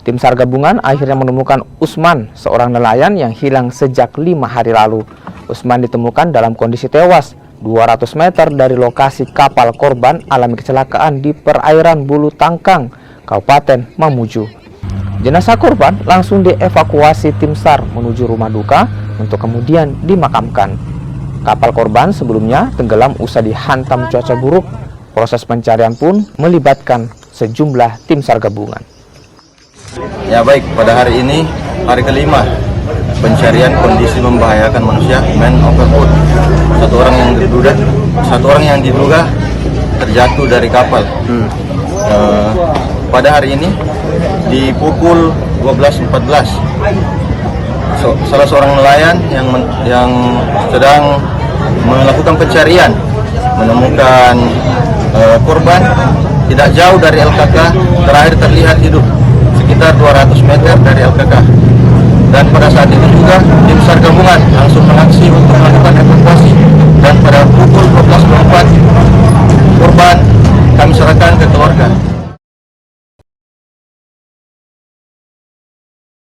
Tim SAR gabungan akhirnya menemukan Usman, seorang nelayan yang hilang sejak 5 hari lalu. Usman ditemukan dalam kondisi tewas 200 meter dari lokasi kapal korban alami kecelakaan di perairan Bulu Tangkang, Kabupaten Mamuju. Jenazah korban langsung dievakuasi tim SAR menuju rumah duka untuk kemudian dimakamkan. Kapal korban sebelumnya tenggelam usai dihantam cuaca buruk. Proses pencarian pun melibatkan sejumlah tim SAR gabungan. Ya baik, pada hari ini, hari kelima pencarian kondisi membahayakan manusia, man overboard. Satu orang yang diduga terjatuh dari kapal. Pada hari ini di pukul 12.14, salah seorang nelayan yang sedang melakukan pencarian menemukan korban tidak jauh dari LKK, terakhir terlihat hidup sekitar 200 meter dari LKK. Dan pada saat itu juga tim SAR gabungan langsung mengaksi untuk melakukan evakuasi, dan pada